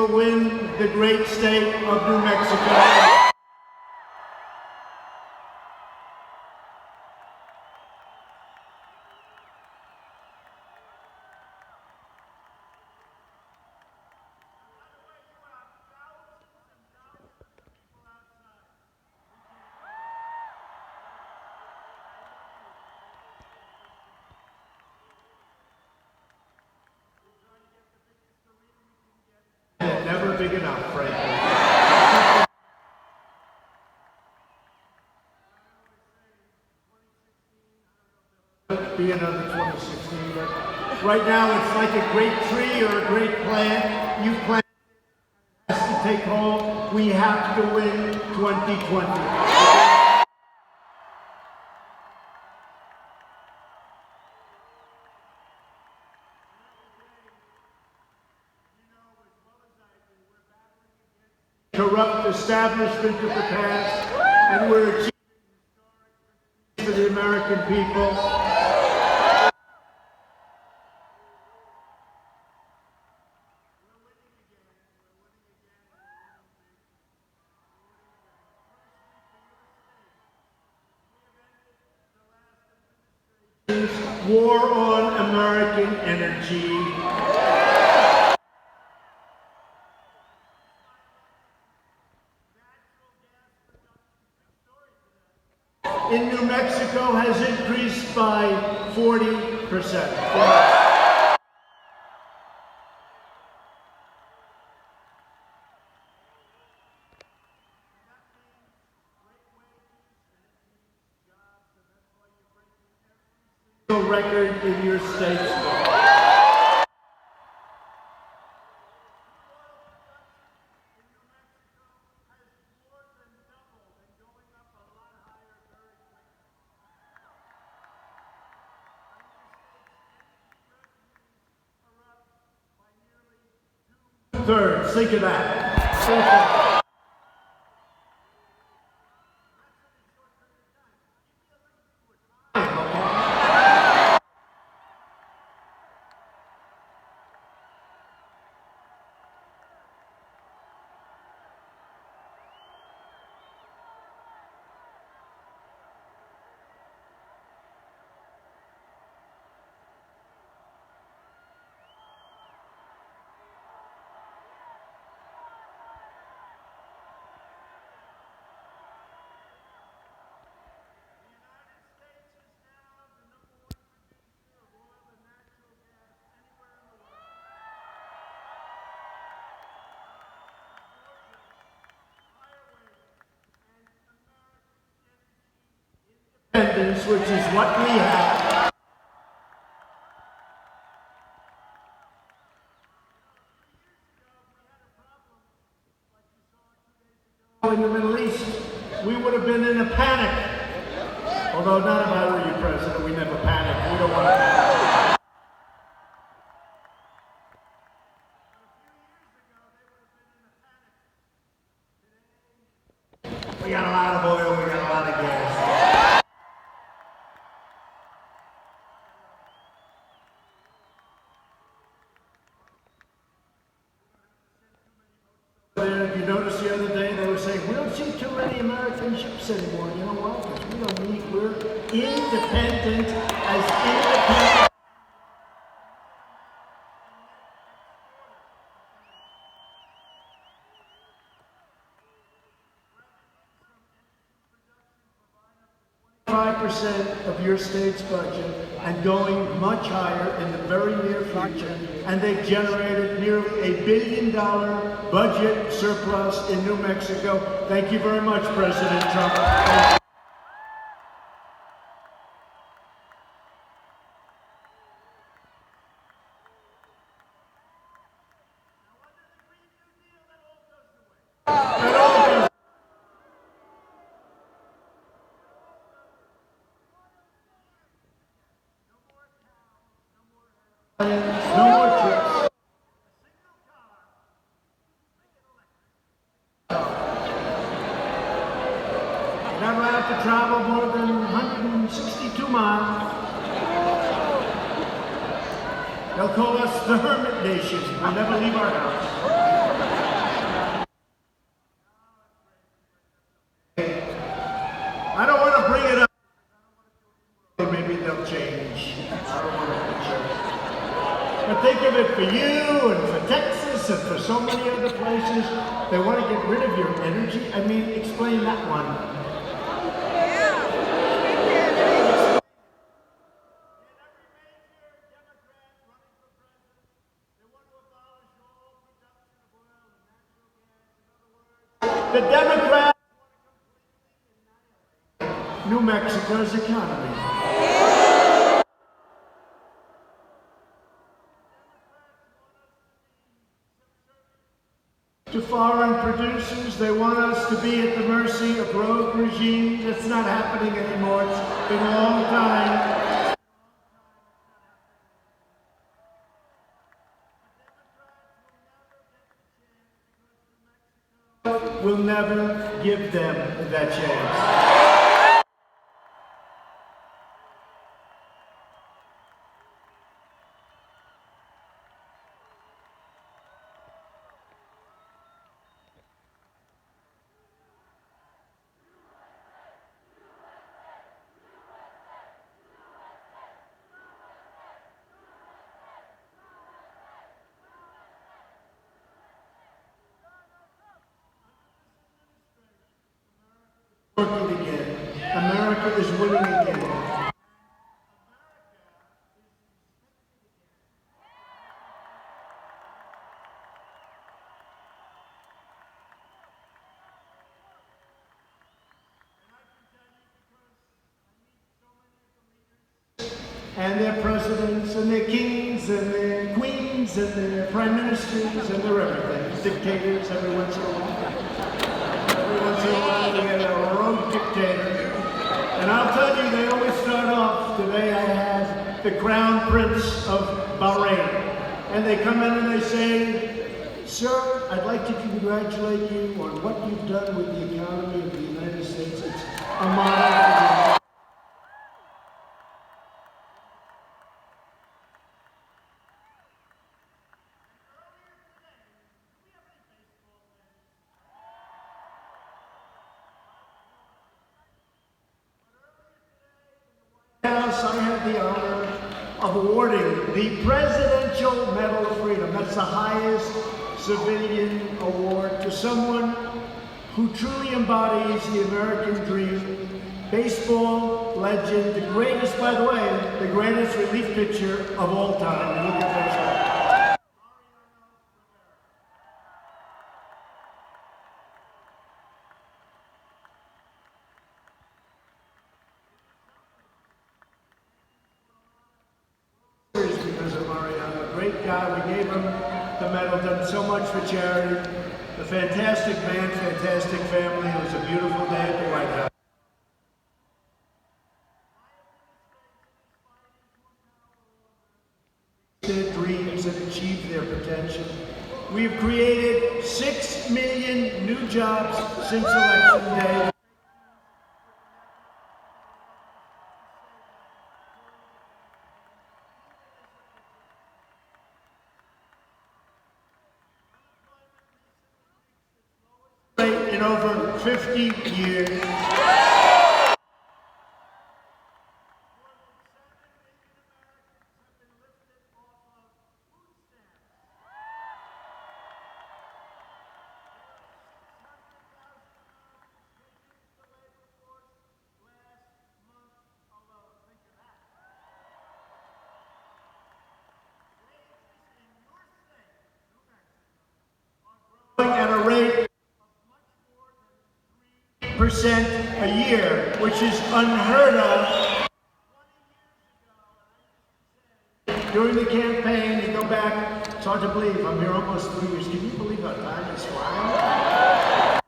will win the great state of New Mexico. Never big enough, frankly. Be another 2016, but right now it's like a great tree or a great plant. You plant it has to take hold. We have to win 2020. Corrupt establishment of the past, and we're achieving historic for the American people. War on American energy. In New Mexico has increased by 40%. Record in your state. Thirds, think of that. Which is what we have. In the Middle East, we would have been in a panic. Although not if I were your president, we never panic. We don't want to panic. We got a lot of oil, we got a lot of gas. You noticed the other day they were saying, we don't see too many American ships anymore. You know why? Because we don't need, we're independent as independent. Of your state's budget and going much higher in the very near future, and they generated nearly $1 billion budget surplus in New Mexico. Thank you very much, President Trump. Thank you. No more trips. Never have to travel more than 162 miles. They'll call us the Hermit Nation. We'll never leave our house. I don't want to bring it up. Maybe they'll change. I don't want to picture. But think of it for you and for Texas and for so many other places. They want to get rid of your energy. I mean, explain that one. The Democrats New Mexico's economy. To foreign producers, they want us to be at the mercy of rogue regimes. That's not happening anymore. It's been a long time. We'll never give them that chance. Working again. America is winning again. And their presidents and their kings and their queens and their prime ministers and their everything. Dictators every once in a while. Every once in a while we get a rogue dictator. And I'll tell you, they always start off. Today I had the Crown Prince of Bahrain. And they come in and they say, "Sir, I'd like to congratulate you on what you've done with the economy of the United States. It's a model." I had the honor of awarding the Presidential Medal of Freedom. That's the highest civilian award to someone who truly embodies the American dream. Baseball legend, the greatest, by the way, the greatest relief pitcher of all time. Look at that. Great guy, we gave him the medal, done so much for charity. A fantastic man, fantastic family. It was a beautiful day at the White House. Their dreams and achieve their potential. We've created 6 million new jobs since Election Day. In over 50 years. At a rate percent a year, which is unheard of. During the campaign, you go back, it's hard to believe, I'm here almost 3 years. Can you believe how time is flying?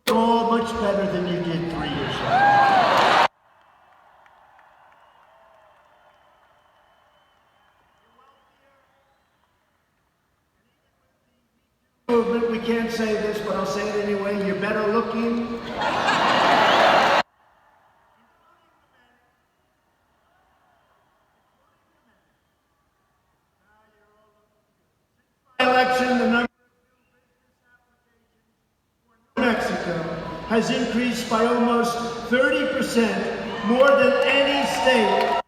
Oh, much better than you did 3 years ago. Movement, we can't say this, but I'll say it anyway. You're better looking. has increased by almost 30%, more than any state.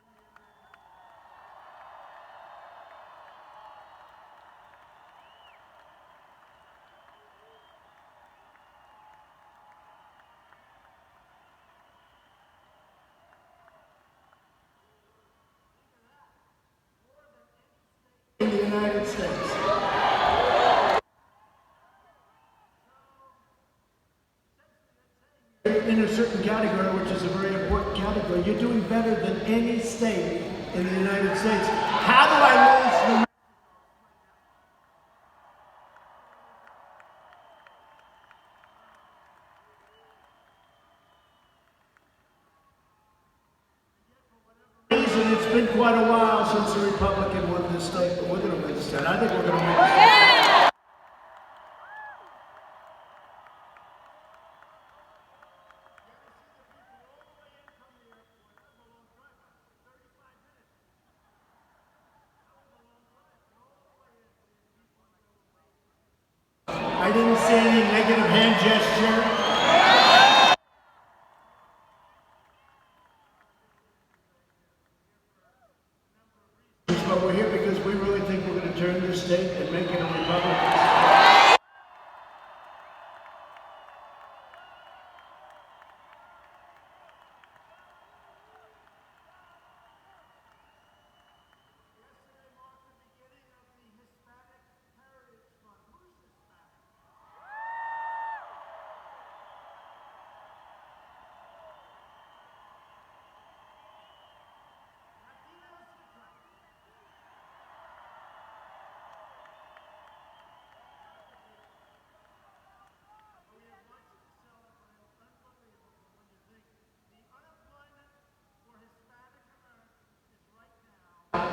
In the United States. In a certain category, which is a very important category, you're doing better than any state in the United States. How do I lose? Reason it's been quite a while since the Republican won this state, but we're going to win this state. I think we're going to win this state. I didn't see any negative hand gesture. But we're here because we really think we're going to turn this state and make it a Republican state.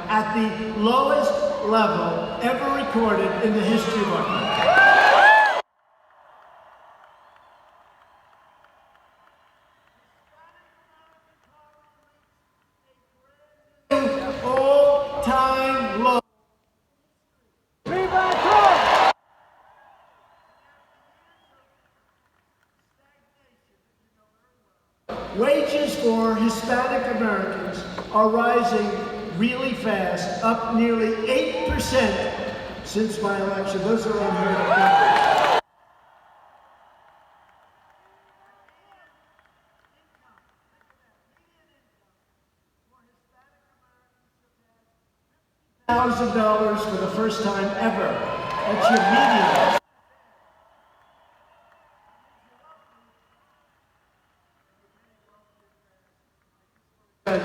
At the lowest level ever recorded in the history of our country. All-time low. Wages for Hispanic Americans are rising really fast, up nearly 8% since my election. Those are unheard of numbers. $1,000 for the first time ever. That's your median.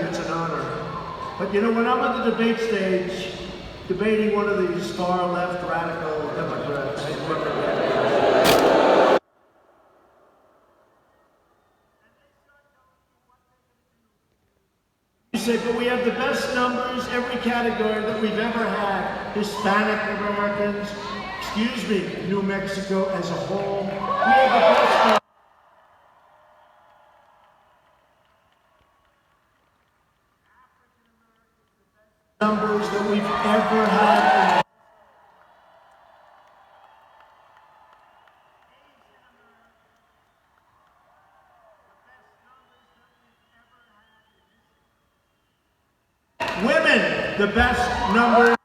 It's an honor. But you know, when I'm on the debate stage, debating one of these far-left radical Democrats, you say, but we have the best numbers, every category that we've ever had. Hispanic Americans, excuse me, New Mexico as a whole. We have the best numbers that we've ever had. Women, the best numbers.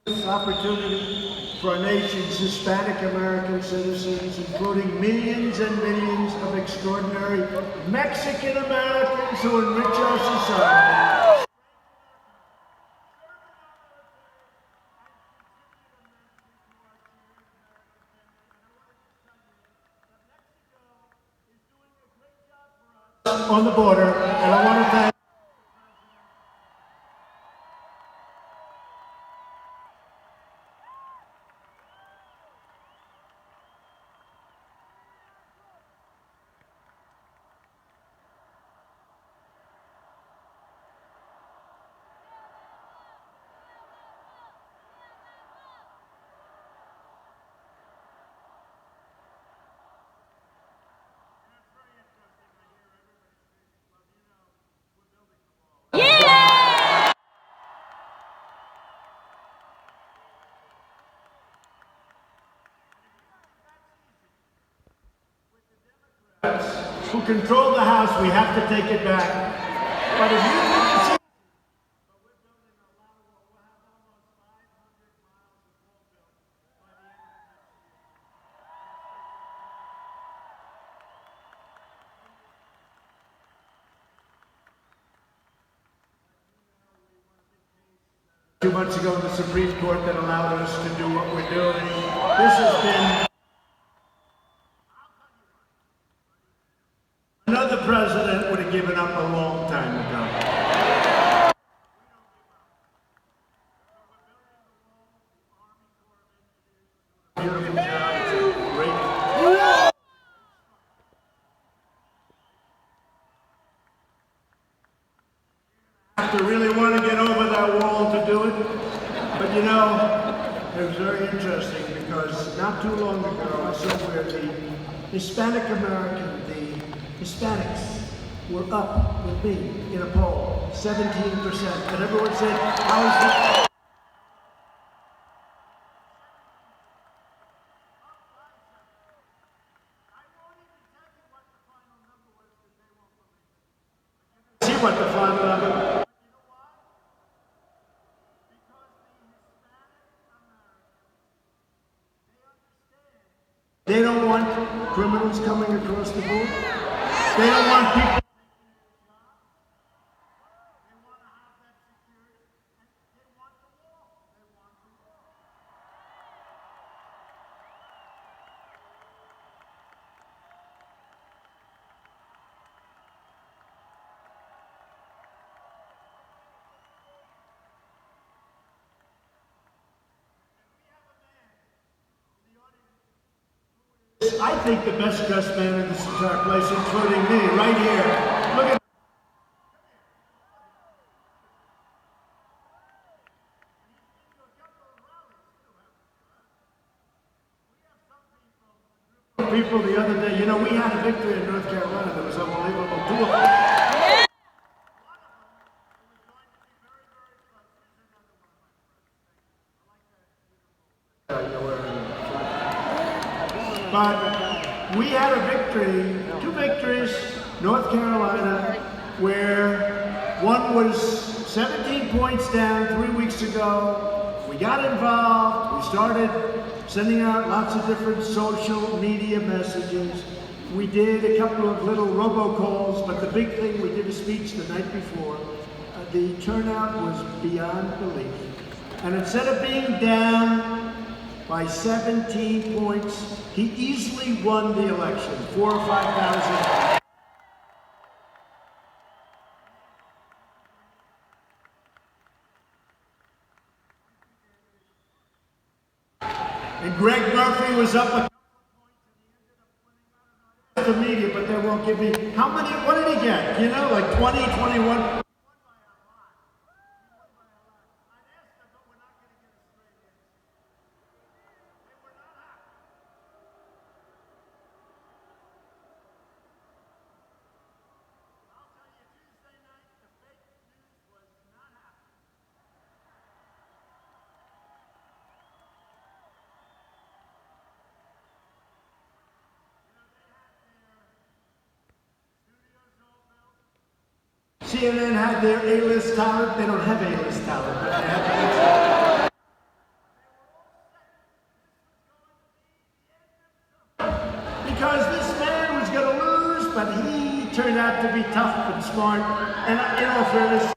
This opportunity for our nation's Hispanic American citizens, including millions and millions of extraordinary Mexican Americans who enrich our society. On the border, and I want to thank control the House, we have to take it back. But if you see 2 months ago, the Supreme Court that allowed us to do what we're doing. This has been another president would have given up a long time ago. Beautiful job. It's a great. To really want to get over that wall to do it. But you know, it was very interesting because not too long ago I saw where the Hispanic American, the Hispanics were up with me in a poll, 17%. And everyone said, how is that? See what the final number. They don't want criminals coming across the border. They don't want people. They want to have that security. And they want the wall. They want the wall. I think the best dressed man in this entire place, including me, right here. Look at people the other day. You know, we had a victory in North Carolina that was unbelievable. 2 of them. But we had a victory, 2 victories, North Carolina, where one was 17 points down 3 weeks ago. We got involved. We started sending out lots of different social media messages. We did a couple of little robocalls, but the big thing, we did a speech the night before. The turnout was beyond belief. And instead of being down by 17 points, he easily won the election, 4,000 or 5,000. And Greg Murphy was up a couple of points and he ended up winning. The media, but they won't give me, how many, what did he get? You know, like 20, 21? CNN had their A-list talent. They don't have A-list talent, but they have A-list talent. Because this man was going to lose, but he turned out to be tough and smart. And in all fairness,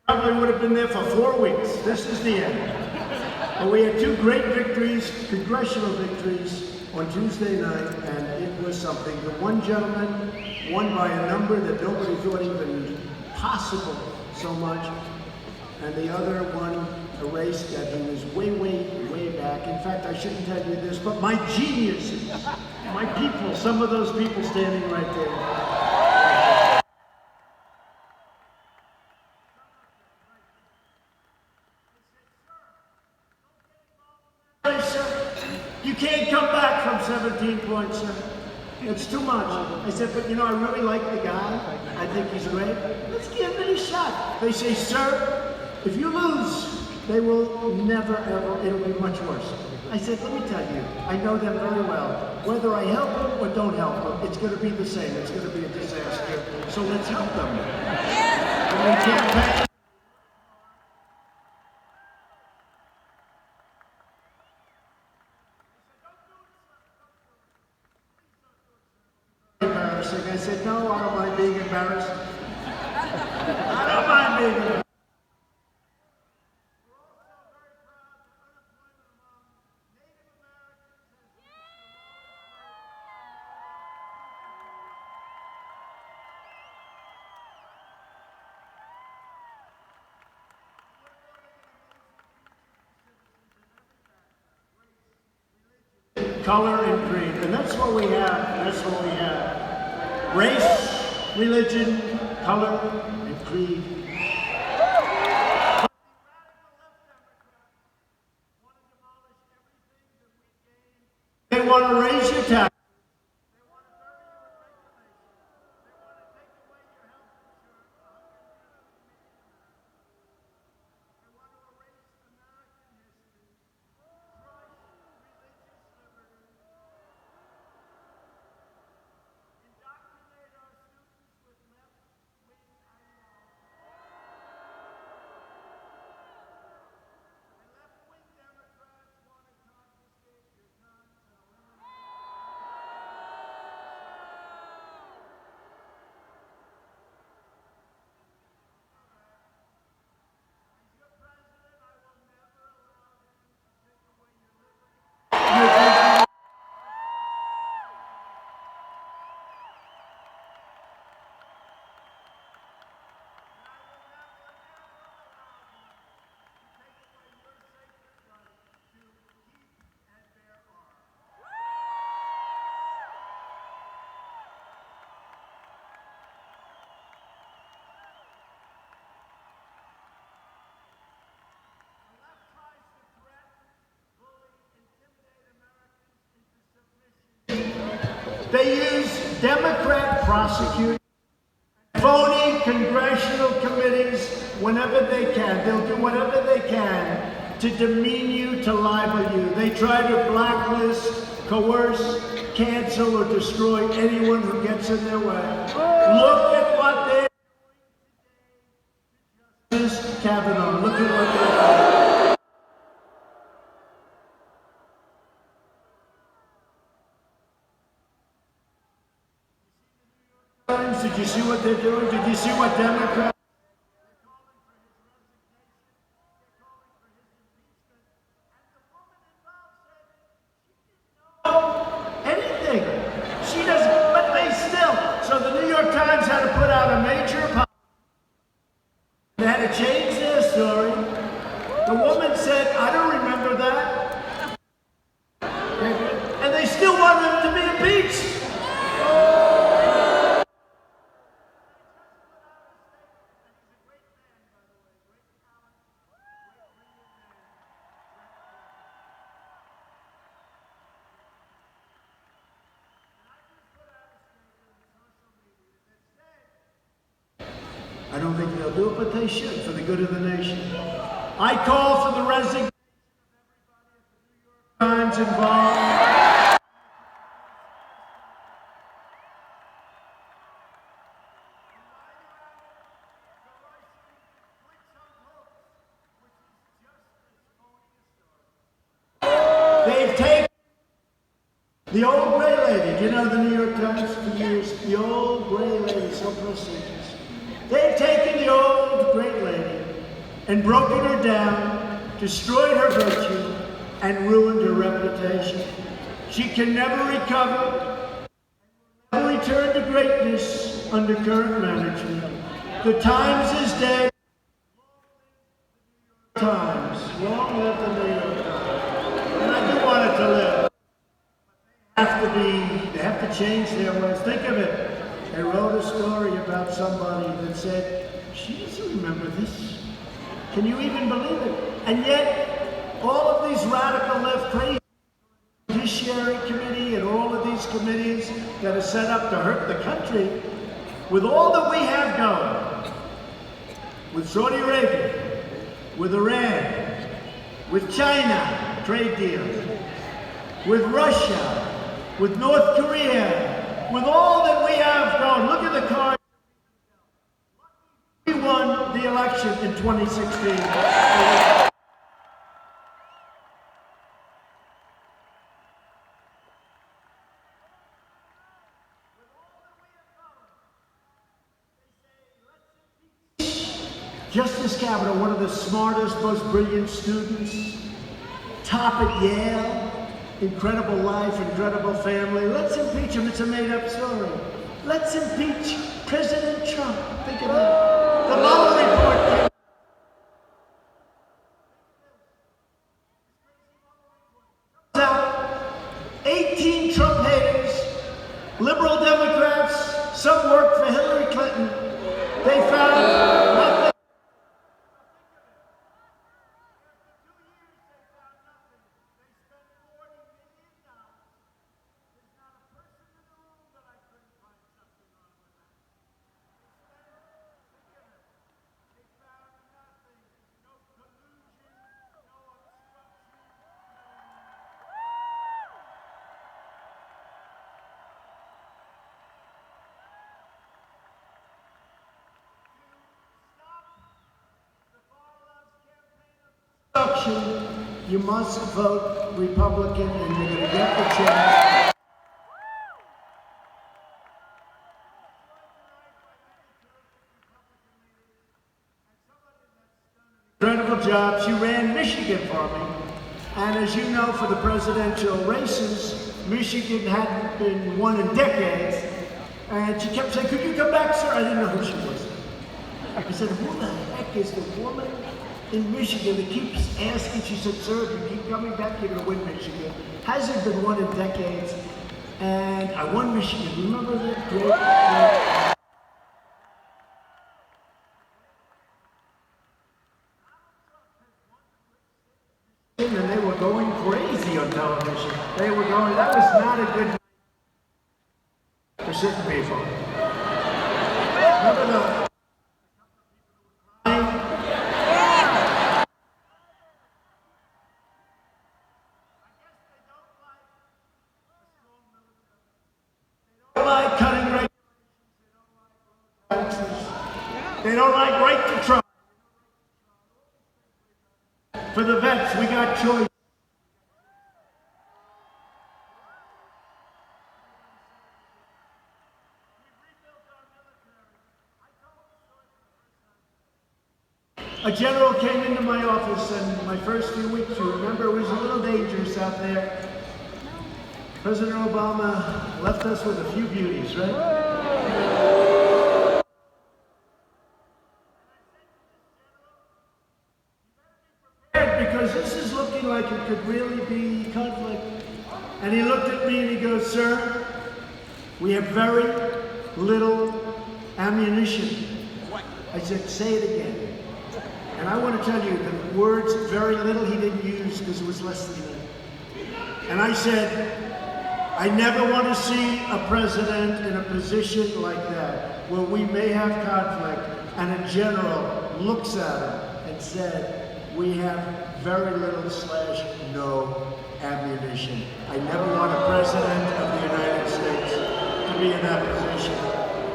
probably would have been there for 4 weeks. This is the end. But we had 2 great victories, congressional victories, on Tuesday night, and it was something. The one gentleman won by a number that nobody thought even possible so much, and the other won a race that he was way, way, way back. In fact, I shouldn't tell you this, but my geniuses, my people, some of those people standing right there. You can't come back from 17 points, sir. It's too much. I said, but you know, I really like the guy. I think he's great. Let's give it a shot. They say, sir, if you lose, they will never, ever, it'll be much worse. I said, let me tell you, I know them very well. Whether I help them or don't help them, it's going to be the same. It's going to be a disaster. So let's help them. And we campaign. Embarrassing. I said, no, I don't mind being embarrassed. I don't mind being embarrassed. Color and creed, and that's what we have. That's what we have. Race, religion, color, and creed. They want to raise your tax. They use Democrat prosecutors, phony congressional committees whenever they can. They'll do whatever they can to demean you, to libel you. They try to blacklist, coerce, cancel, or destroy anyone who gets in their way. Look at what they're doing. Justice Kavanaugh, look at what they're doing. Did you see what they're doing? Did you see what Democrats? Anything. She doesn't, but they still. So the New York Times had to put out a major apology. They had to change their story. The woman said, I don't remember that. And they still want them to be impeached. I don't think they'll do it, but they should for the good of the nation. I call for the resignation of everybody at the New York Times involved. They've taken the old gray lady. You know the New York Times for years? The old gray lady, so prestigious. They've taken the old great lady and broken her down, destroyed her virtue, and ruined her reputation. She can never recover, never return to greatness under current management. The Times is dead. Times, long live the New York Times. And I do want it to live. They have to change their ways. Think of it. They wrote a story about somebody that said, she doesn't remember this. Can you even believe it? And yet, all of these radical left crazy Judiciary Committee and all of these committees that are set up to hurt the country, with all that we have going, with Saudi Arabia, with Iran, with China, trade deals, with Russia, with North Korea, with all that we have going, look at the cards. We won the election in 2016. Justice Kavanaugh, one of the smartest, most brilliant students, top at Yale, incredible life, incredible family. Let's impeach him. It's a made-up story. Let's impeach President Trump. Think of that. The Mueller report came out. 18 Trump haters, liberal Democrats, some worked for Hillary Clinton. They found nothing. You must vote Republican and you're going to get the chance. Incredible job. She ran Michigan for me. And as you know, for the presidential races, Michigan hadn't been won in decades. And she kept saying, "Could you come back, sir?" I didn't know who she was. I said, "Who the heck is the woman in Michigan that keeps asking?" She said, "Sir, if you keep coming back, you're going to win Michigan." Hasn't been won in decades. And I won Michigan. Remember that? Great. And they were going crazy on television. They were going, that was not a good night for certain people. Remember the they don't like right to try. For the vets, we got choice. A general came into my office, and my first few weeks, you remember, it was a little dangerous out there. President Obama left us with a few beauties, right? Because this is looking like it could really be conflict. And he looked at me and he goes, "Sir, we have very little ammunition." I said, "Say it again." And I want to tell you, the words "very little" he didn't use because it was less than that. And I said, "I never want to see a president in a position like that, where we may have conflict, and a general looks at him and said, 'We have very little / no ammunition.' I never want a president of the United States to be in that position."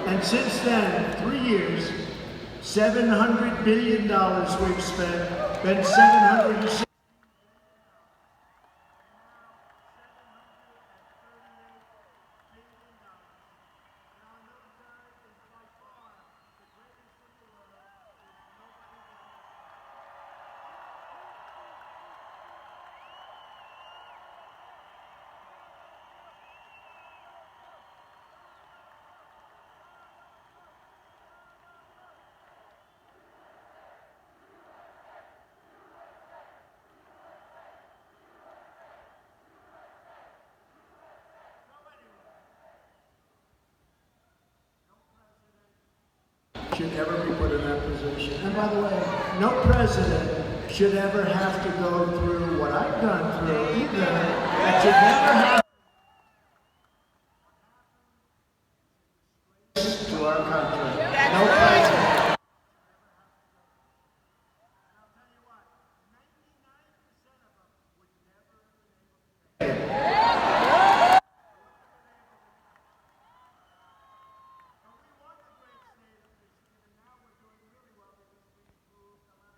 And since then, 3 years, $700 billion we've spent, then 760. Should ever be put in that position. And by the way, no president should ever have to go through what I've gone through either. That should never happen.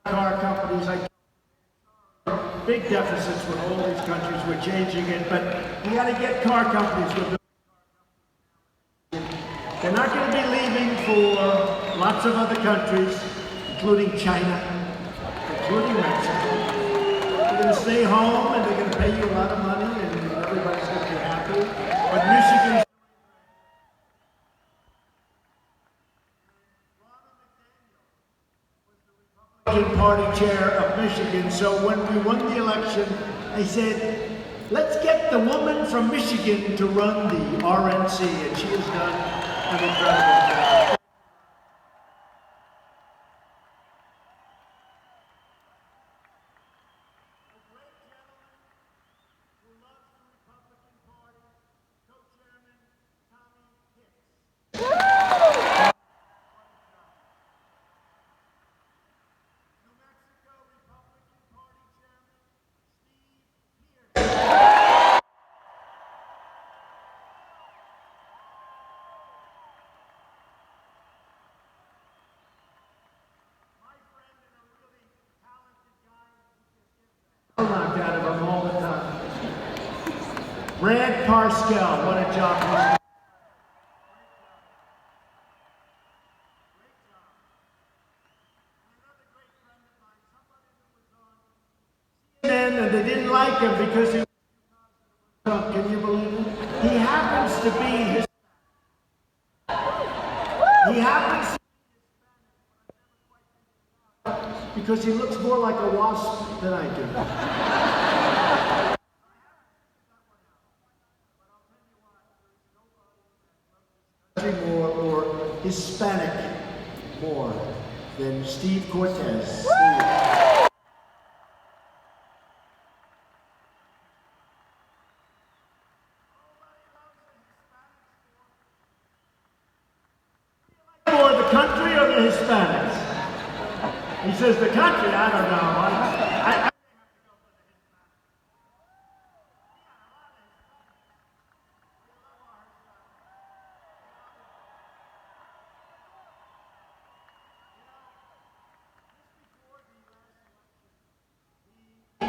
car companies. Big deficits with all these countries. We're changing it, but we got to get car companies with them. They're not going to be leaving for lots of other countries, including China, including Mexico. They're going to stay home and they're going to pay you a lot of money and everybody's going to be happy. But Michigan. Party chair of Michigan. So when we won the election, I said, let's get the woman from Michigan to run the RNC, and she has done an incredible job. A great gentleman who loves the Republican Party, co-chairman Tommy Hicks. Knocked out of him all the time. Brad Parscale, what a job he's done. And they didn't like him because he was Trump. Can you believe it? He happens to be his. He happens to be because he looks more like a wasp than I do. More or Hispanic more than Steve Cortez. More the country or the Hispanics? He says the country. I don't know. I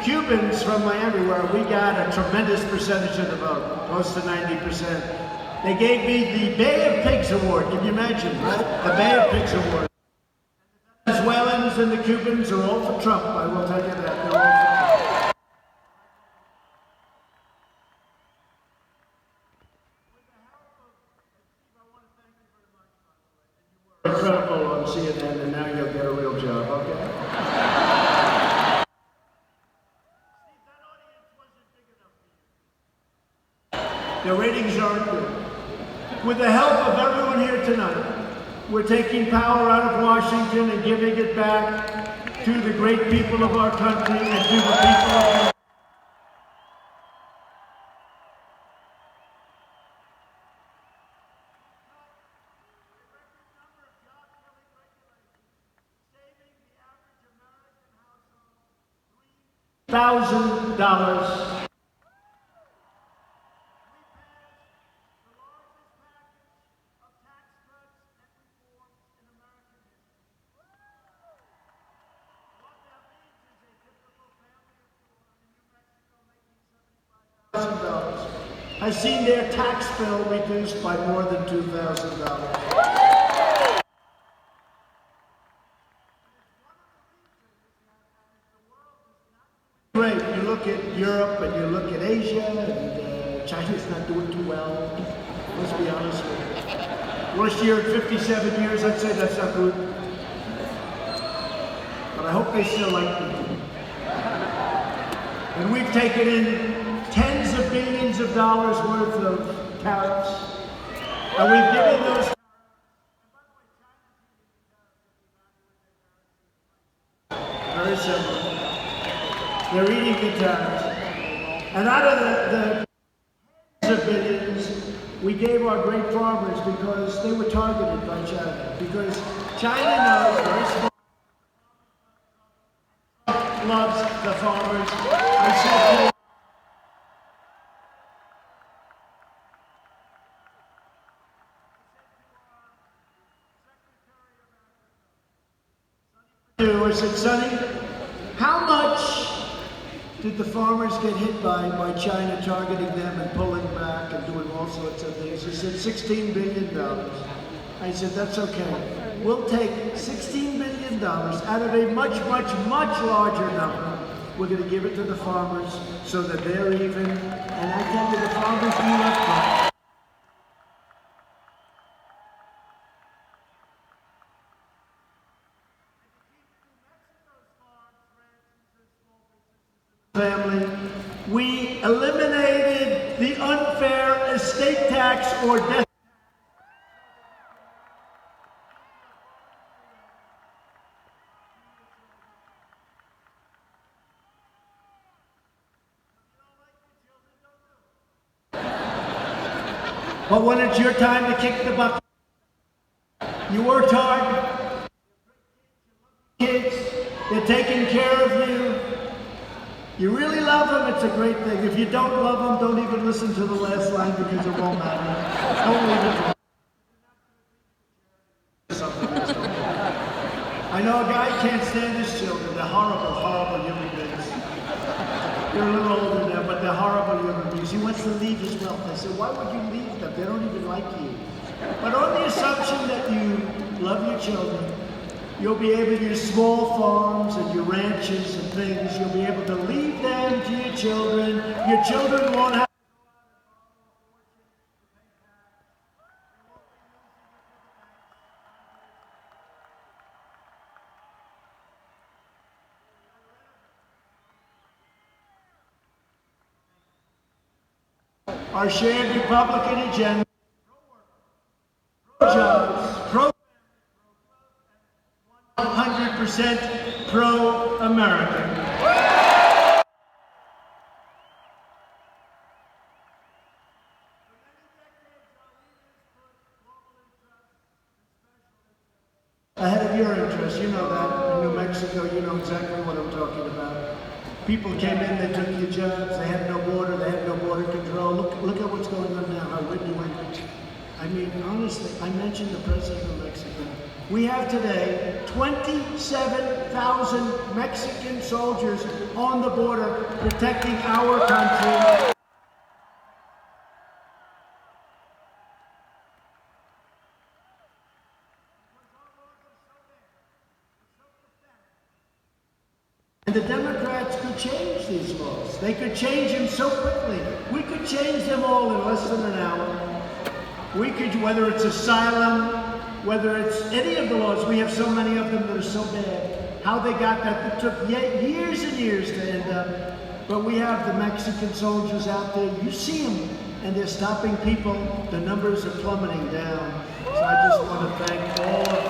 Cubans from Miami, where we got a tremendous percentage of the vote, close to 90%. They gave me the Bay of Pigs Award. Can you imagine, right? The Bay of Pigs Award. The Venezuelans and the Cubans are all for Trump, I will tell you that. They're all for Trump. Incredible on CNN, and now you'll get a real job, okay? The ratings aren't good. With the help of everyone here tonight, we're taking power out of Washington and giving it back to the great people of our country and to the people of $1,000. I've seen their tax bill reduced by more than $2,000. Great. You look at Europe and you look at Asia, and China's not doing too well. Let's be honest with you. Worst year in 57 years, I'd say that's not good. But I hope they still like me. And we've taken in tens of billions of dollars worth of tariffs. And we've given those. Very simple. They're eating the tariffs. And out of the tens of billions, we gave our great farmers because they were targeted by China. Because China knows very small. Loves the farmers. I said I said, Sonny, how much did the farmers get hit by China targeting them and pulling back and doing all sorts of things? He said, $16 billion. I said, that's okay. We'll take $16 billion out of a much, much, much larger number. We're going to give it to the farmers so that they're even. And I tell you, the farmers we left family. We eliminated the unfair estate tax or death. But when it's your time to kick the bucket, you worked hard, kids, they're taking care of you. You really love them, it's a great thing. If you don't love them, don't even listen to the last line because it won't matter. Don't leave it. I know a guy can't stand his children. They're horrible, horrible human beings. They're a little older now, but they're horrible human beings. He wants to leave his wealth. I said, why would you leave them? They don't even like you. But on the assumption that you love your children, you'll be able to use small farms and your ranches and things. You'll be able to leave them to your children. Your children won't have. Our shared Republican agenda, pro-jobs, pro 100% pro-American. Ahead of your interests, you know that. In New Mexico, you know exactly what I'm talking about. People came in, they took your jobs, they had no border, they had no border control. Look at what's going on now, how we're doing. I mean, honestly, I mentioned the president of Mexico. We have today 27,000 Mexican soldiers on the border protecting our country. And the Democrats could change these laws. They could change them so quickly. We could change them all in less than an hour. We could, whether it's asylum, whether it's any of the laws, we have so many of them that are so bad. How they got that, it took years and years to end up. But we have the Mexican soldiers out there, you see them, and they're stopping people. The numbers are plummeting down. So I just want to thank all of you.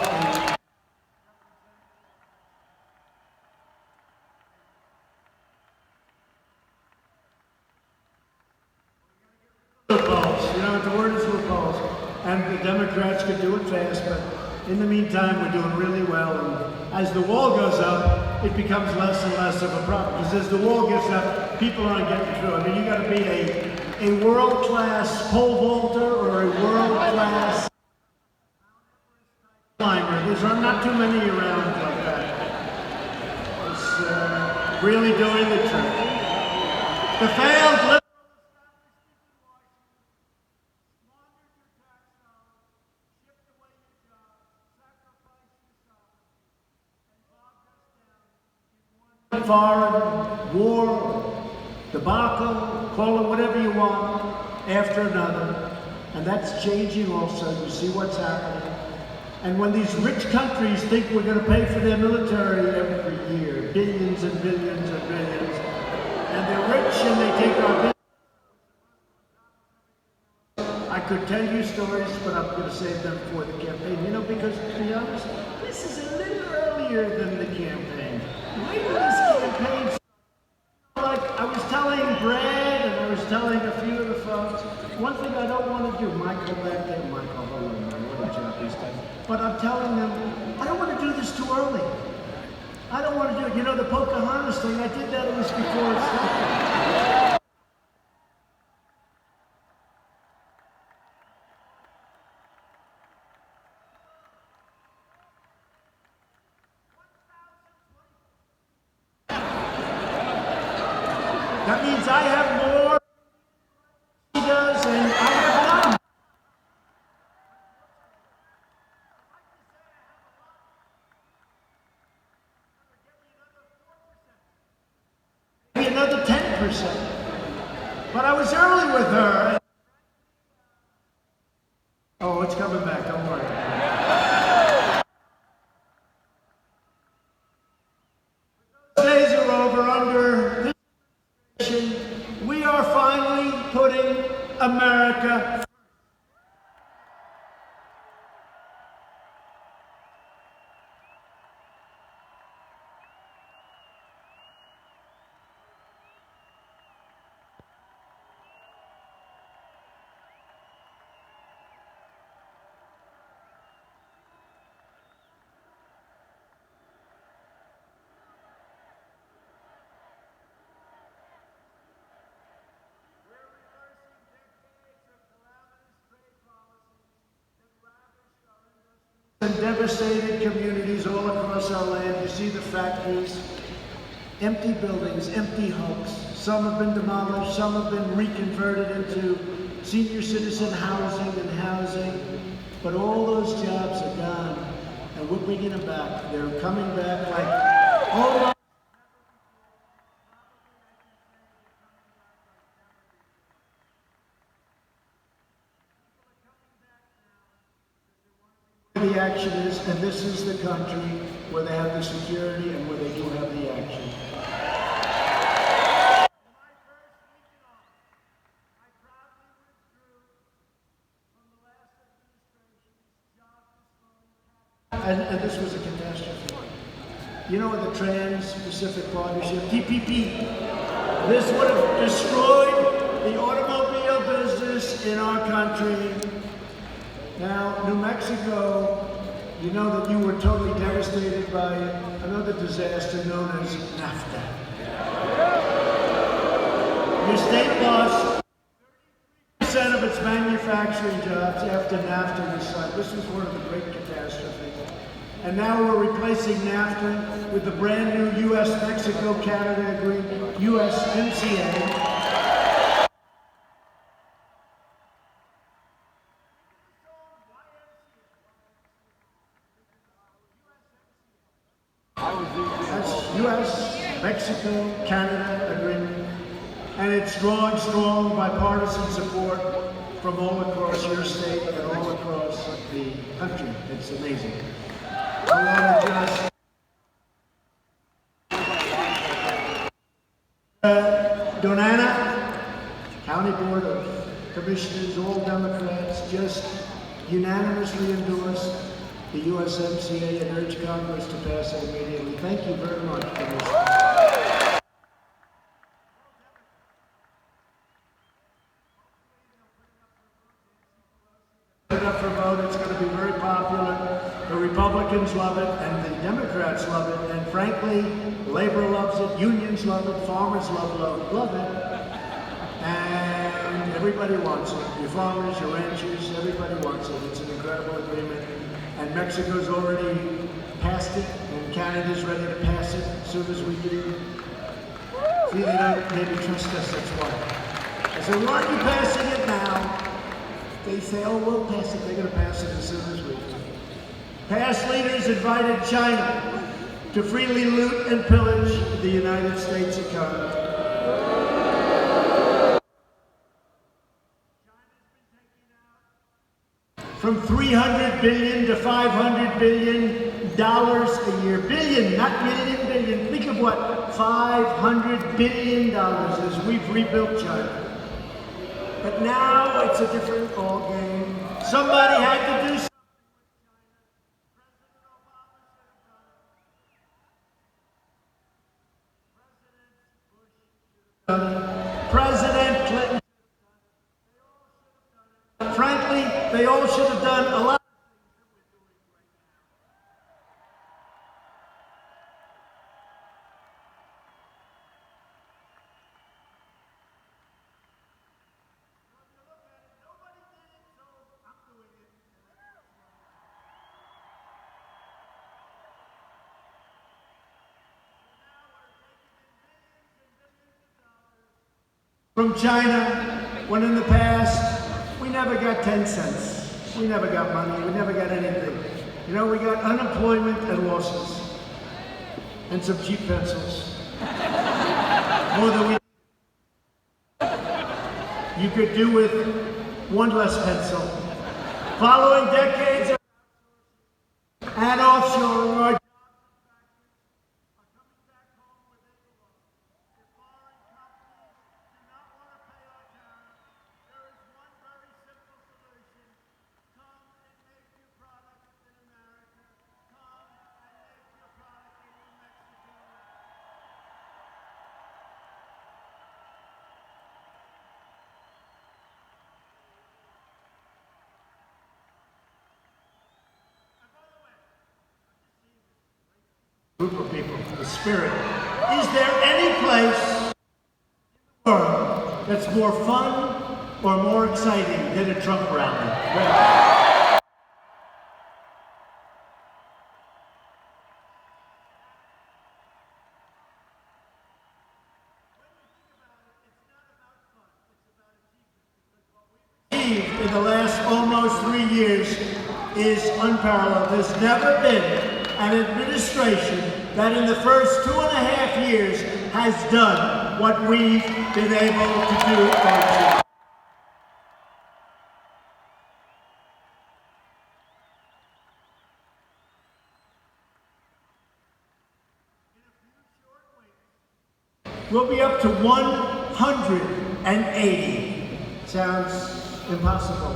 Loopholes, you know, the word is loopholes. And the Democrats could do it fast, but in the meantime, we're doing really well. And as the wall goes up, it becomes less and less of a problem. Because as the wall gets up, people aren't getting through. I mean, you got to be a world-class pole vaulter or a world-class climber. There's not too many around like that. It's really doing the trick. The failed foreign war, debacle, call it whatever you want, after another. And that's changing also. You see what's happening. And when these rich countries think we're going to pay for their military every year, billions and billions and billions, and they're rich and they take our billions. I could tell you stories, but I'm going to save them for the campaign. You know, because to be honest, this is a little earlier than the campaign. Wait till this campaign. Like I was telling Brad and I was telling a few of the folks, one thing I don't want to do, Michael back there, Michael, hello, what a job he's done. But I'm telling them, I don't want to do this too early. I don't want to do it. You know, the Pocahontas thing, I did that, it was before it started. But I was early with her. Oh, it's coming back, don't worry. Those days are over. Under this administration, we are finally putting America. And devastated communities all across our land. You see the factories, empty buildings, empty hubs. Some have been demolished, some have been reconverted into senior citizen housing, but all those jobs are gone, and we're bringing them back. They're coming back like all. The action is, and this is the country where they have the security and where they do have the action. And this was a catastrophe. You know, the Trans-Pacific Partnership, TPP, this would have destroyed the automobile business in our country. Now, New Mexico, you know that you were totally devastated by another disaster known as NAFTA. Your state lost 30% of its manufacturing jobs after NAFTA was signed. This was one of the great catastrophes. And now we're replacing NAFTA with the brand new U.S.-Mexico-Canada agreement, USMCA. That's U.S., Mexico, Canada agreement, and it's strong bipartisan support from all across your state and all across the country. It's amazing. I want to just Donana, County Board of Commissioners, all Democrats, just unanimously endorsed the USMCA and urge Congress to pass it immediately. Thank you very much for this. Put it up for vote. It's going to be very popular. The Republicans love it, and the Democrats love it, and frankly, labor loves it, unions love it, farmers love it, and everybody wants it. Your farmers, your ranchers, everybody wants it. It's an incredible agreement. And Mexico's already passed it, and Canada's ready to pass it as soon as we do. See, they don't maybe trust us, that's why. I said, why aren't you passing it now? They say, oh, we'll pass it. They're going to pass it as soon as we do. Past leaders invited China to freely loot and pillage the United States economy. From $300 billion to $500 billion a year. Billion, not million, billion. Think of what $500 billion is. We've rebuilt China. But now it's a different ballgame. Somebody had to do something. President Clinton. Frankly, they all should have done a lot. From China, when in the past, we never got 10 cents. We never got money, we never got anything. You know, we got unemployment and losses. And some cheap pencils. More than we you could do with one less pencil. Following decades of and offshoring, our jobs are coming back home where they belong. If foreign companies do not want to pay our tariffs, there is one very simple solution. Come and make your product in America. Come and make your product in New Mexico. Group of people, the spirit. Is there any place in the world that's more fun or more exciting than a Trump rally? Well, in the last almost 3 years is unparalleled. There's never been an administration that in the first 2.5 years has done what we've been able to do. We'll be up to 180. Sounds impossible.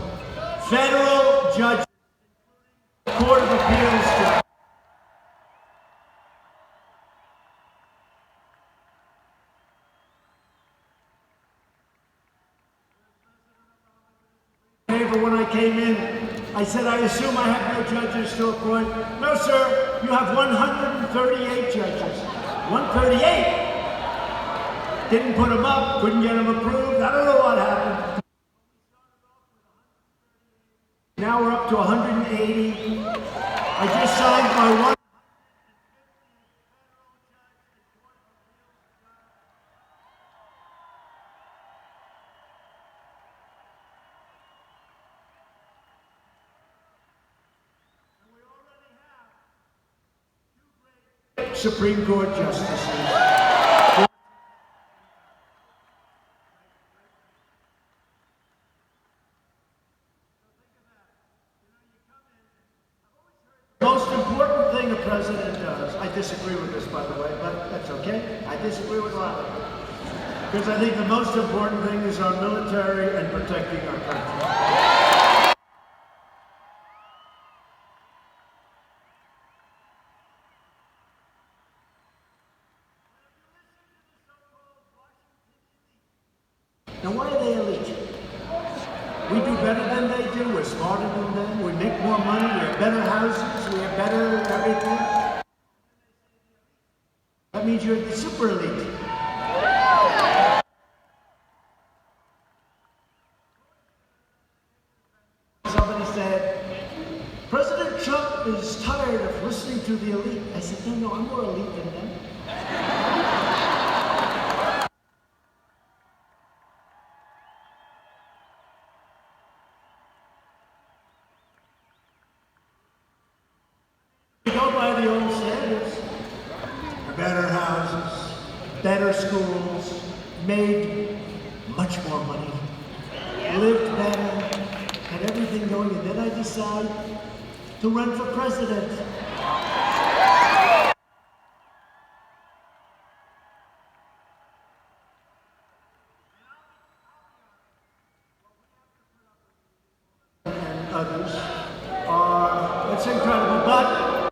Federal judges, Court of Appeals judges. When I came in, I said, I assume I have no judges to appoint. No, sir, you have 138 judges. 138? Didn't put them up, couldn't get them approved. I don't know what happened. Now we're up to 180. I just signed my one. Supreme Court justices. The most important thing a president does, I disagree with this, by the way, but that's okay. I disagree with a lot of it. Because I think the most important thing is our military and protecting our country. Now, why are they elite? We do better than they do. We're smarter than them. We make more money. We have better houses. We have better everything. That means you're the super elite. Somebody said, President Trump is tired of listening to the elite. I said, no, I'm more elite than them. Go by the old standards. Better houses, better schools, made much more money, lived better, had everything going, and then I decide to run for president. And others are, it's incredible, but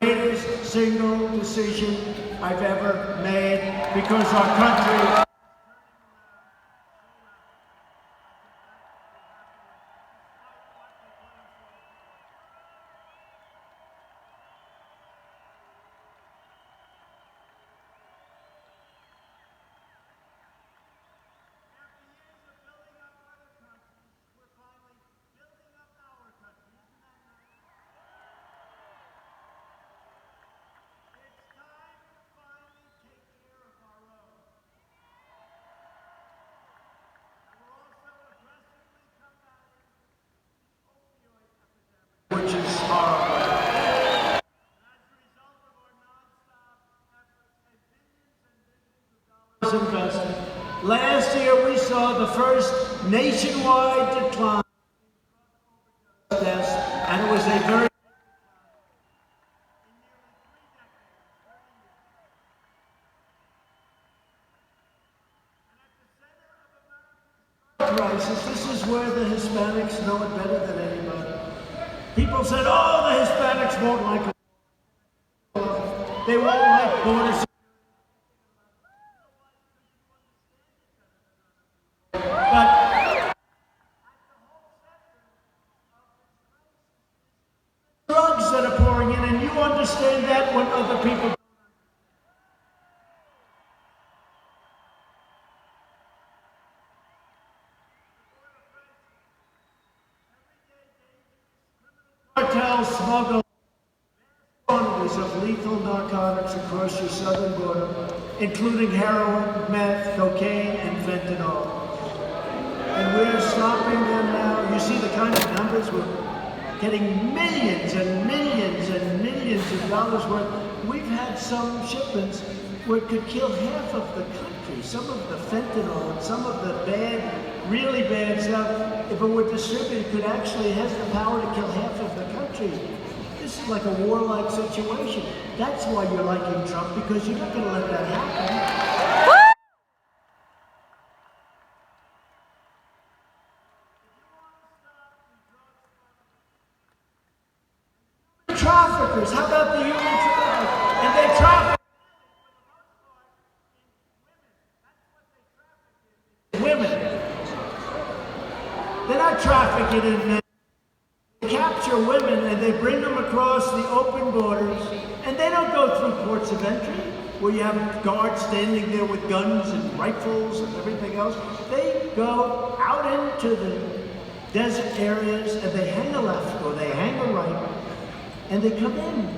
greatest single decision I've ever made because our country Last year we saw the first nationwide decline in deaths, and it was a very crisis. This is where the Hispanics know it better than anybody. People said, oh, the Hispanics won't like it. They won't like borders. But drugs that are pouring in, and you understand that when other people cartels smuggle quantities of lethal narcotics across your southern border, including heroin, meth, cocaine, and fentanyl. And we're stopping them now. You see the kind of numbers we're getting, millions and millions and millions of dollars worth. We've had some shipments where it could kill half of the country. Some of the fentanyl and some of the bad, really bad stuff, if it were distributed, could actually has the power to kill half of the country. This is like a warlike situation. That's why you're liking Trump, because you're not going to let that happen. Traffickers, how about the human traffickers? And they traffic women. They're not trafficking in men. They capture women and they bring them across the open borders, and they don't go through ports of entry where you have guards standing there with guns and rifles and everything else. They go out into the desert areas and they hang a left or they hang a right. And they come in.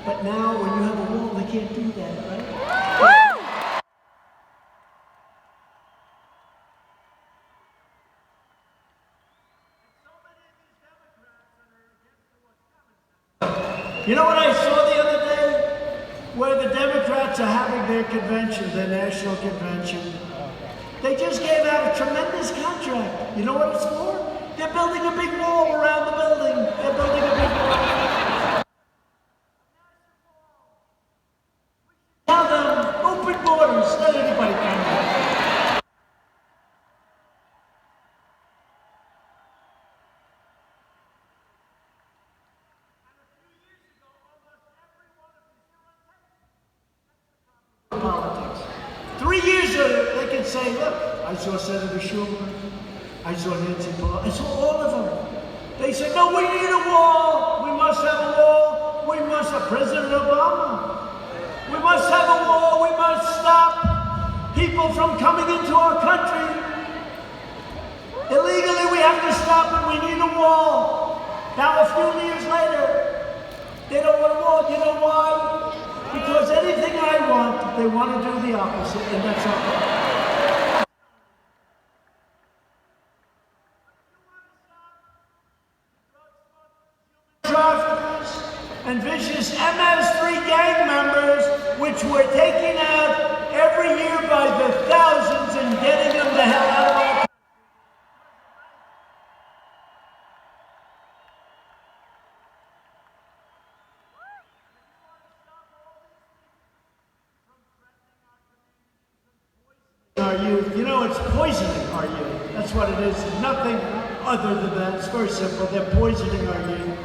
But now, when you have a wall, they can't do that, right? You know what I saw the other day? Where the Democrats are having their convention, their national convention. They just gave out a tremendous contract. You know what it's for? They're building a big wall around the building. They're building a big wall. Tell them, open borders, let anybody come in. Politics. 3 years ago, they can say, look, I saw Senator Schumer, I saw Nancy Pelosi, I saw all of them. They said, no, we need a wall. We must have a wall. We must have President Obama. We must have a wall. We must stop people from coming into our country. Illegally, we have to stop them. We need a wall. Now, a few years later, they don't want a wall. You know why? Because anything I want, they want to do the opposite, and that's our problem. Traffickers and vicious MS-3 gang members, which we're taking out every year by the thousands and getting them the hell out of our country. Our youth, you know, it's poisoning our youth. That's what it is. Nothing other than that. It's very simple. They're poisoning our youth.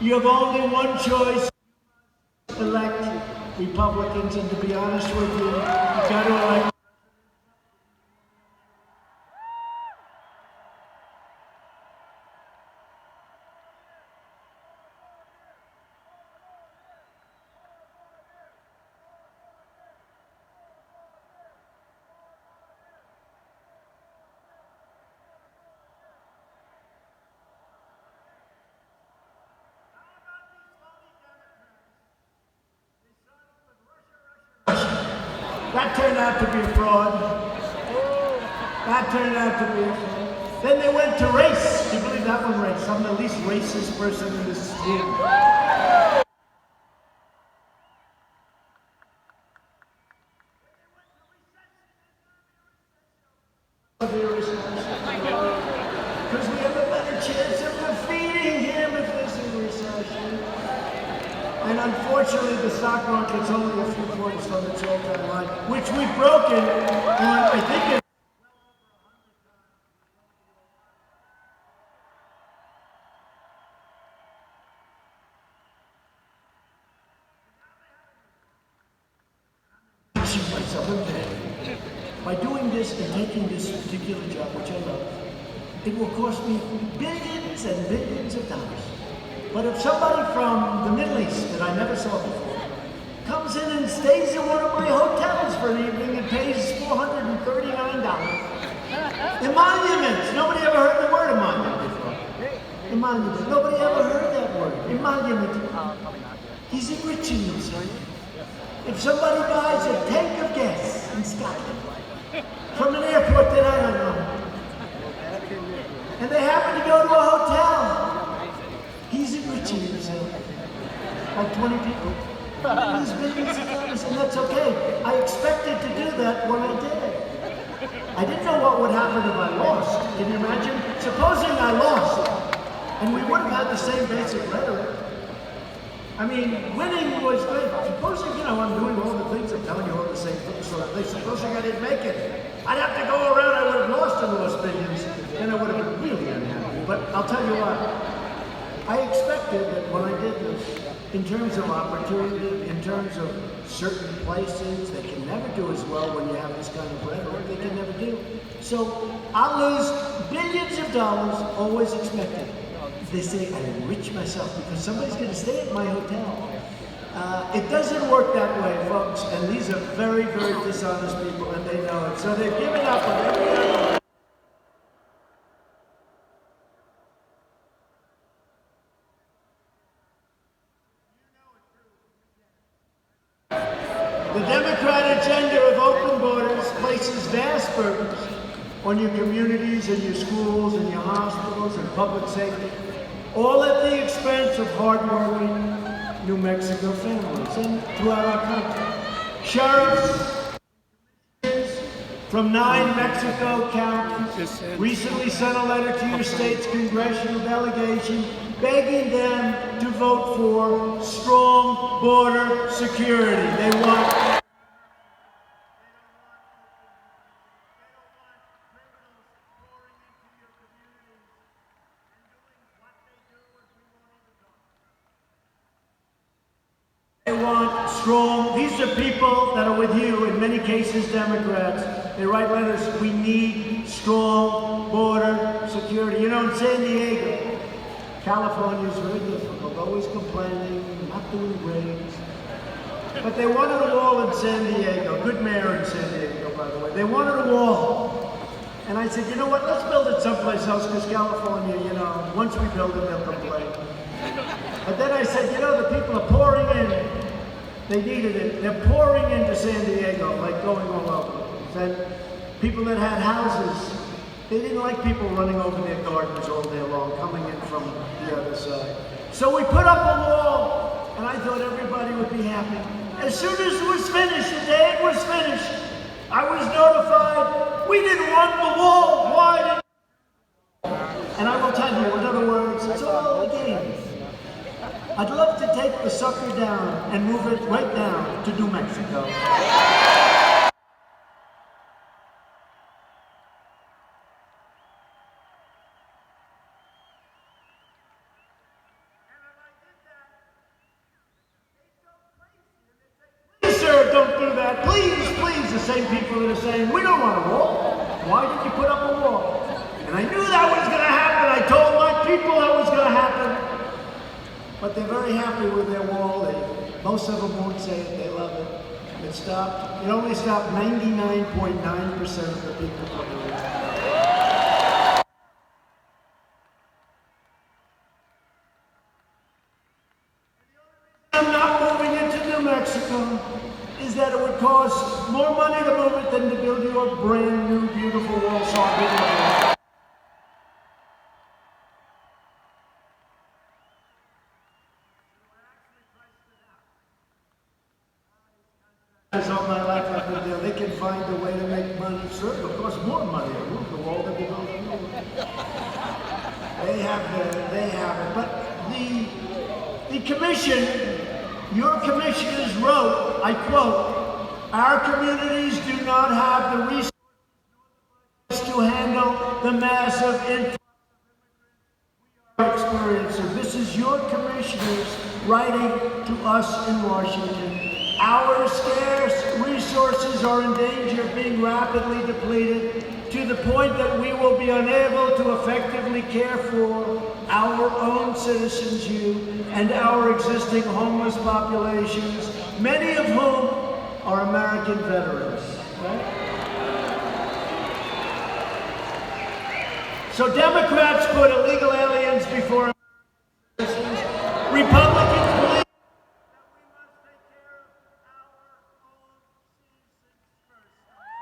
You have only one choice: elect Republicans. And to be honest with you, you've got to elect. That turned out to be a fraud. That turned out to be a fraud. Then they went to race. Do you believe that one, race? I'm the least racist person in this room. And unfortunately, the stock market's only a few points from its all-time high, which we've broken on, I think, myself in bed. By doing this and taking this particular job, which I love, it will cost me billions and billions of dollars. But if somebody from the Middle East that I never saw before comes in and stays in one of my hotels for an evening and pays $439, emoluments. Nobody ever heard the word emolument before. Emolument. Nobody ever heard that word. Emolument. He's enriching himself. If somebody buys a tank of gas in Scotland from an airport that I don't know, and they happen to go to a hotel, he's enriching himself. Like 20 people. He's billions of dollars, and that's okay. I expected to do that when I did. I didn't know what would happen if I lost. Can you imagine? Supposing I lost, and we would have had the same basic rhetoric. I mean, winning was good. Supposing, I'm doing all the things, I'm telling you all the same sort of things. Supposing I didn't make it. I'd have to go around, I would have lost and lost billions, and I would have been really unhappy. But I'll tell you what, I expected that when I did this, in terms of opportunity, in terms of certain places, they can never do as well when you have this kind of rhetoric, they can never do. So I'll lose billions of dollars, always expected. They say I enrich myself because somebody's going to stay at my hotel. It doesn't work that way, folks, and these are very, very dishonest people, and they know it. So they've given up on every other. The Democrat agenda of open borders places vast burdens on your communities and your schools and your hospitals and public safety, all at the expense of hardworking New Mexico families and throughout our country. Sheriffs from 9 Mexico counties recently sent a letter to your state's congressional delegation begging them to vote for strong border security. They want strong, these are people that are with you, in many cases Democrats. They write letters, we need strong border security. In San Diego, California is very difficult, always complaining, not doing great. But they wanted a wall in San Diego, good mayor in San Diego, by the way. They wanted a wall. And I said, you know what, let's build it someplace else, because California, once we build it, they'll complain. But then I said, the people are pouring in. They needed it. They're pouring into San Diego, like going all over. And people that had houses, they didn't like people running over their gardens all day long, coming in from the other side. So we put up a wall, and I thought everybody would be happy. As soon as it was finished, the day it was finished, I was notified, we didn't want the wall. Why did? And I will tell you, in other words, it's all a game. I'd love to take the sucker down and move it right down to New Mexico. Please, sir, don't do that. Please, please, the same people that are saying, we don't want a wall. Why did you put up a wall? And I knew that was going to happen. I told my people that was going to happen. But they're very happy with their wall. Most of them won't say it. They love it. It stopped. It only stopped 99.9% of the people from the region. I'm not moving into New Mexico is that it would cost more money to move it than to build you a brand new, beautiful wall. So I'll give you all my life I've been there. They can find a way to make money. Sure, it'll cost more money to move the wall than to build a new one. They have it. But the commission Your commissioners wrote, I quote, "Our communities do not have the resources to handle the massive influx experience." So this is your commissioners writing to us in Washington. Our scarce resources are in danger of being rapidly depleted to the point that we will be unable to effectively care for our own citizens, you, and our existing homeless populations, many of whom are American veterans. Right? So Democrats put illegal aliens before citizens. Republicans believe that we must take care of our own citizens first.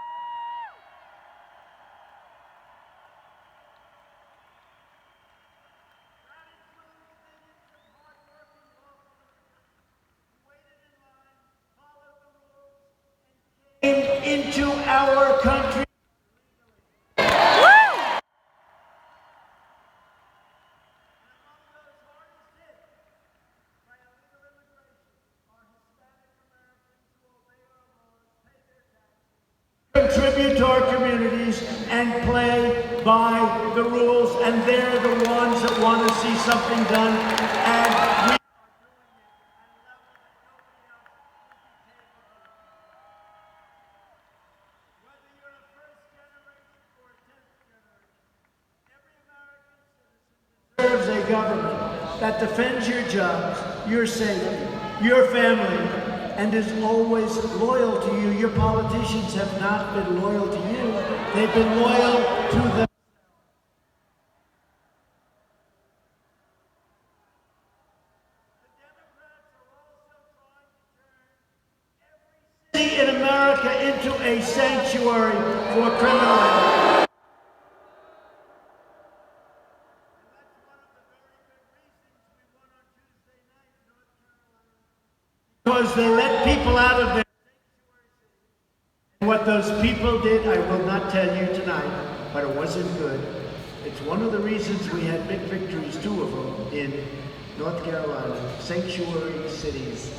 Into our country. Contribute to our communities and play by the rules, and they're the ones that want to see something done, and we serves a government that defends your jobs, your safety, your family, and is always loyal to you. Your politicians have not been loyal to you. They've been loyal to them. City in America into a sanctuary for criminals. Because they let people out of their sanctuary. What those people did, I will not tell you tonight, but it wasn't good. It's one of the reasons we had big victories, 2 of them, in North Carolina, sanctuary cities.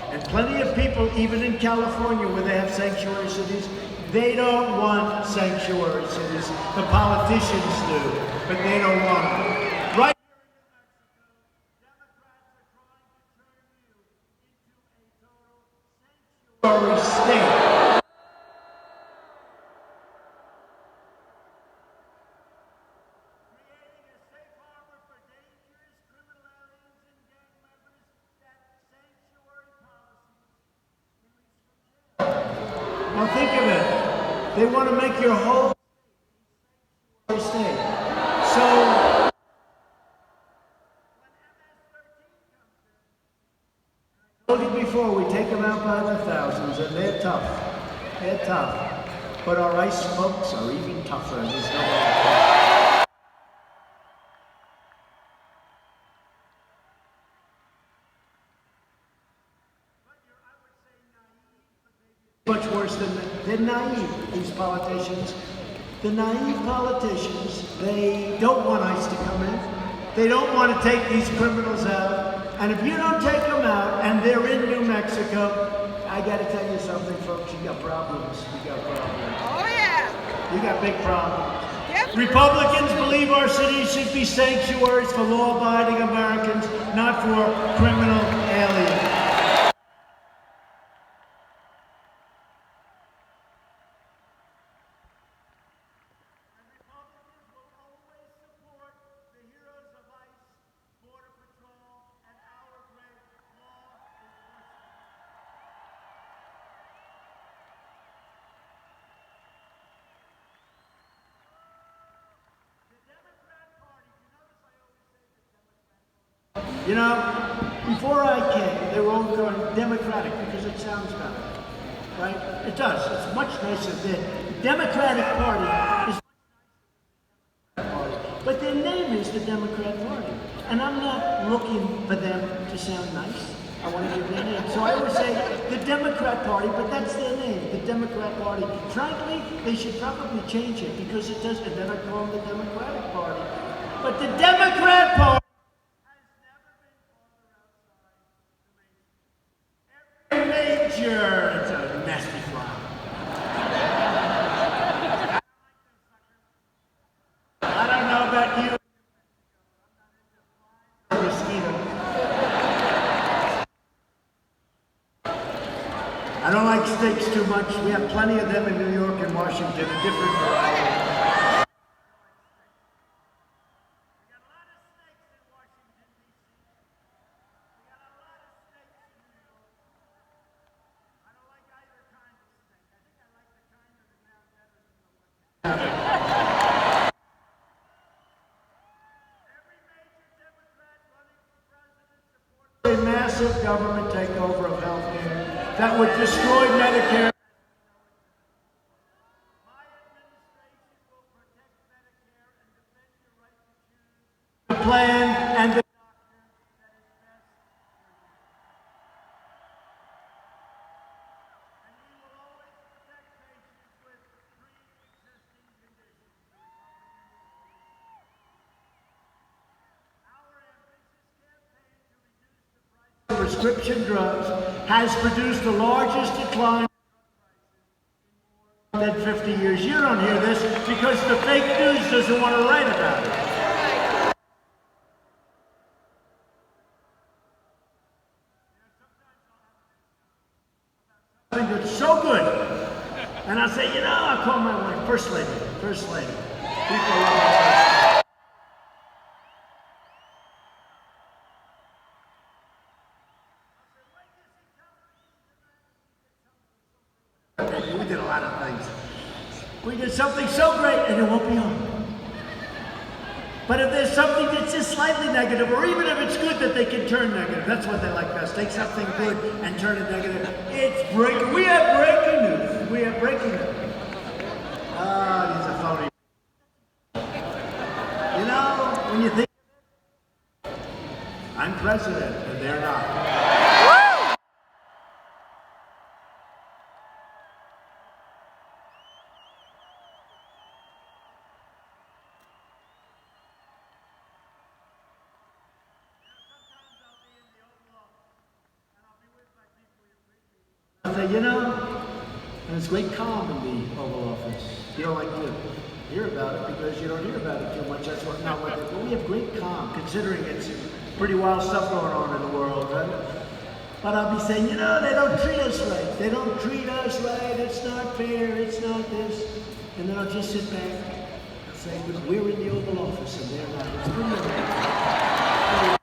And plenty of people, even in California where they have sanctuary cities, they don't want sanctuary cities. The politicians do, but they don't want them. Right here in New Mexico, Democrats are trying to turn you into a total sanctuary state. Now think of it. They want to make your whole state. So I told you before, we take them out by the thousands, and they're tough. They're tough. But our ICE folks are even tougher, and there's no way. Much worse than that. They're naive, these politicians. The naive politicians, they don't want ICE to come in. They don't want to take these criminals out. And if you don't take them out and they're in New Mexico, I got to tell you something, folks, you got problems. You got problems. Oh, yeah. You got big problems. Yep. Republicans believe our cities should be sanctuaries for law-abiding Americans, not for criminal aliens. You know, before I came, they were all going Democratic because it sounds better, right? It does. It's much nicer. The Democratic Party is much nicer, but their name is the Democrat Party, and I'm not looking for them to sound nice. I want to give their name. So I always say the Democrat Party, but that's their name, the Democrat Party. Frankly, they should probably change it because it does, and then I call them the Democratic Party. But the Democrat Party steaks too much. We have plenty of them in New York and Washington, a different variety. A massive government takeover of health care that would destroy Medicare. The plan and the prescription drugs has produced the largest decline in 50 years. You don't hear this because the fake news doesn't want to write about it. I think it's so good. And I'll say, you know, I'll call my wife, First Lady. People love her. We did a lot of things. We did something so great and it won't be on. But if there's something that's just slightly negative, or even if it's good that they can turn negative, that's what they like best. Take something good and turn it negative. It's breaking. We have breaking news. We have breaking news. Ah, these are phony. You know, when you think I'm president and they're not. I say, you know, there's great calm in the Oval Office. You don't like to hear about it because you don't hear about it too much. That's what, not what they, but we have great calm considering it's pretty wild stuff going on in the world, right? But I'll be saying, you know, they don't treat us right. They don't treat us right. It's not fair. It's not this. And then I'll just sit back and say, we're in the Oval Office and they're not. It's pretty amazing.